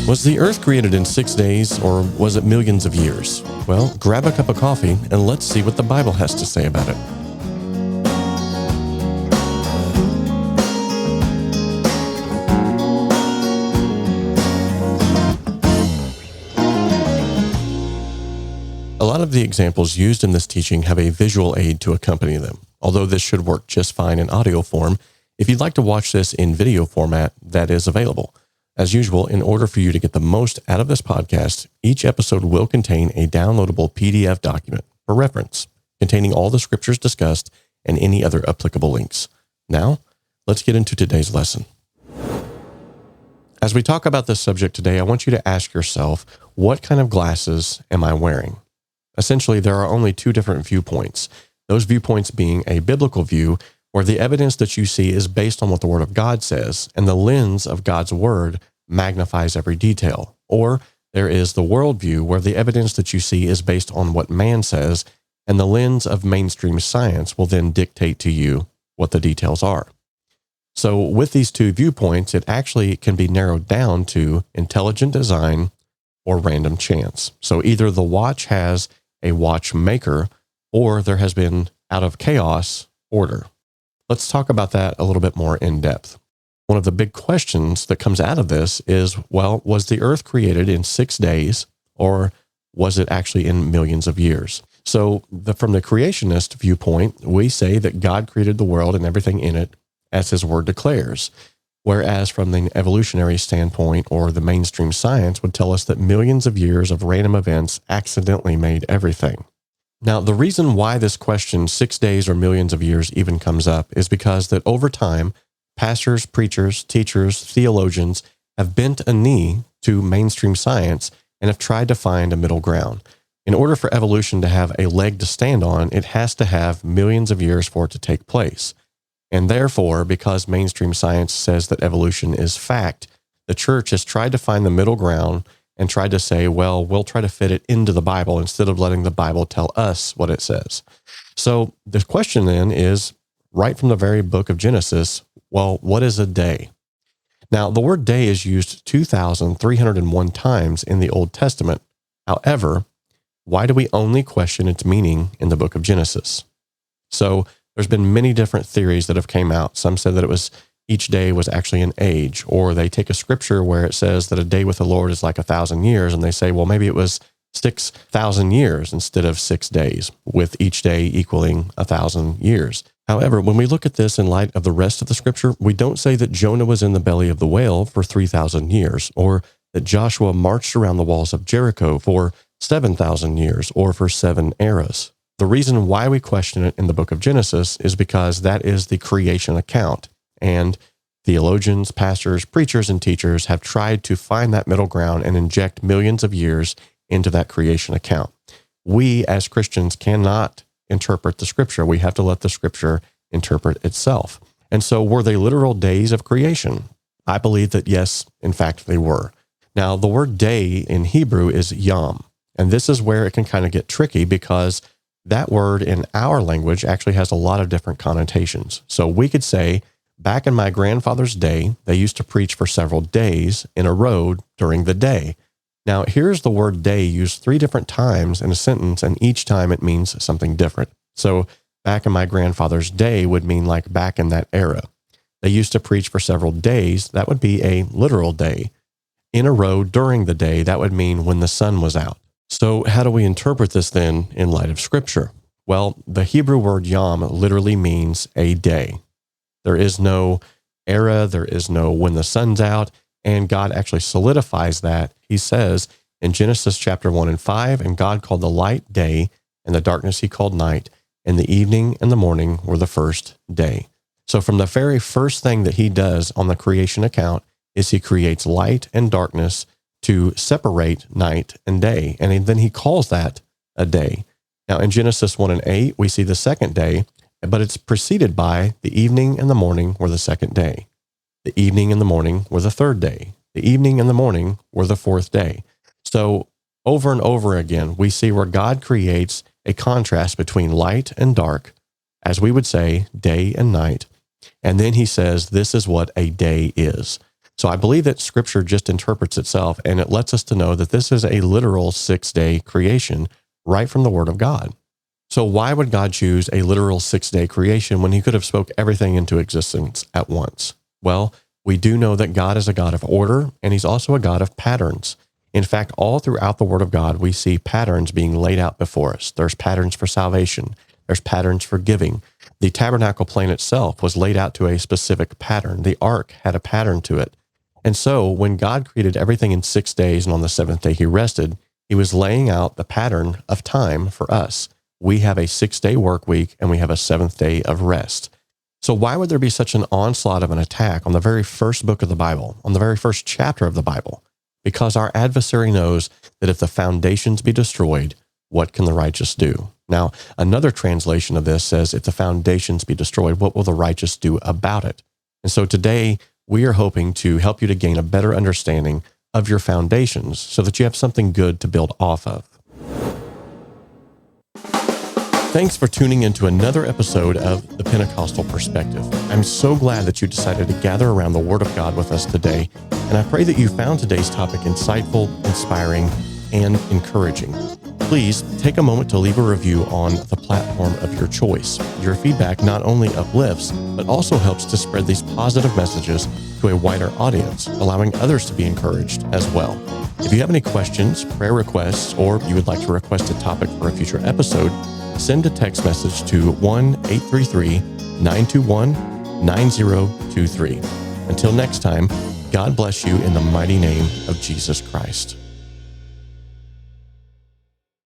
Was the earth created in 6 days, or was it millions of years? Well, grab a cup of coffee and let's see what the Bible has to say about it. A lot of the examples used in this teaching have a visual aid to accompany them, although this should work just fine in audio form. If you'd like to watch this in video format, that is available. As usual, in order for you to get the most out of this podcast, each episode will contain a downloadable PDF document for reference, containing all the scriptures discussed and any other applicable links. Now, let's get into today's lesson. As we talk about this subject today, I want you to ask yourself, what kind of glasses am I wearing? Essentially, there are only two different viewpoints. Those viewpoints being a biblical view, where the evidence that you see is based on what the Word of God says, and the lens of God's Word magnifies every detail. Or there is the worldview, where the evidence that you see is based on what man says, and the lens of mainstream science will then dictate to you what the details are. So with these two viewpoints, it actually can be narrowed down to intelligent design or random chance. So either the watch has a watchmaker, or there has been, out of chaos, order. Let's talk about that a little bit more in depth. One of the big questions that comes out of this is, well, was the earth created in 6 days, or was it actually in millions of years? So from the creationist viewpoint, we say that God created the world and everything in it as his word declares. Whereas from the evolutionary standpoint, or the mainstream science would tell us that millions of years of random events accidentally made everything. Now, the reason why this question, 6 days or millions of years, even comes up is because that over time, pastors, preachers, teachers, theologians have bent a knee to mainstream science and have tried to find a middle ground. In order for evolution to have a leg to stand on, it has to have millions of years for it to take place. And therefore, because mainstream science says that evolution is fact, the church has tried to find the middle ground and tried to say, well, we'll try to fit it into the Bible instead of letting the Bible tell us what it says. So the question then is, right from the very book of Genesis, well, what is a day? Now, the word day is used 2,301 times in the Old Testament. However, why do we only question its meaning in the book of Genesis? So there's been many different theories that have came out. Some said that it was each day was actually an age, or they take a scripture where it says that a day with the Lord is like 1,000 years, and they say, well, maybe it was 6,000 years instead of 6 days, with each day equaling 1,000 years. However, when we look at this in light of the rest of the scripture, we don't say that Jonah was in the belly of the whale for 3,000 years, or that Joshua marched around the walls of Jericho for 7,000 years, or for 7 eras. The reason why we question it in the book of Genesis is because that is the creation account. And theologians, pastors, preachers, and teachers have tried to find that middle ground and inject millions of years into that creation account. We, as Christians, cannot interpret the scripture. We have to let the scripture interpret itself. And so were they literal days of creation? I believe that yes, in fact, they were. Now, the word day in Hebrew is yom. And this is where it can kind of get tricky because that word in our language actually has a lot of different connotations. So we could say, back in my grandfather's day, they used to preach for several days in a row during the day. Now, here's the word day used 3 different times in a sentence, and each time it means something different. So back in my grandfather's day would mean like back in that era. They used to preach for several days. That would be a literal day. In a row during the day, that would mean when the sun was out. So how do we interpret this then in light of Scripture? Well, the Hebrew word yom literally means a day. There is no era, there is no when the sun's out, and God actually solidifies that. He says in Genesis chapter 1 and 5, and God called the light day, and the darkness he called night, and the evening and the morning were the first day. So from the very first thing that he does on the creation account is he creates light and darkness to separate night and day. And then he calls that a day. Now in Genesis 1 and 8, we see the second day, but it's preceded by the evening and the morning were the second day. The evening and the morning were the third day. The evening and the morning were the fourth day. So over and over again, we see where God creates a contrast between light and dark, as we would say, day and night. And then he says, this is what a day is. So I believe that Scripture just interprets itself, and it lets us to know that this is a literal 6-day creation right from the Word of God. So why would God choose a literal 6-day creation when he could have spoke everything into existence at once? Well, we do know that God is a God of order, and he's also a God of patterns. In fact, all throughout the Word of God, we see patterns being laid out before us. There's patterns for salvation. There's patterns for giving. The tabernacle plane itself was laid out to a specific pattern. The ark had a pattern to it. And so when God created everything in 6 days and on the seventh day he rested, he was laying out the pattern of time for us. We have a 6-day work week and we have a 7th day of rest. So why would there be such an onslaught of an attack on the very first book of the Bible, on the very first chapter of the Bible? Because our adversary knows that if the foundations be destroyed, what can the righteous do? Now, another translation of this says, if the foundations be destroyed, what will the righteous do about it? And so today, we are hoping to help you to gain a better understanding of your foundations so that you have something good to build off of. Thanks for tuning into another episode of The Pentecostal Perspective. I'm so glad that you decided to gather around the Word of God with us today, and I pray that you found today's topic insightful, inspiring, and encouraging. Please take a moment to leave a review on the platform of your choice. Your feedback not only uplifts, but also helps to spread these positive messages to a wider audience, allowing others to be encouraged as well. If you have any questions, prayer requests, or you would like to request a topic for a future episode, send a text message to 1-833-921-9023. Until next time, God bless you in the mighty name of Jesus Christ.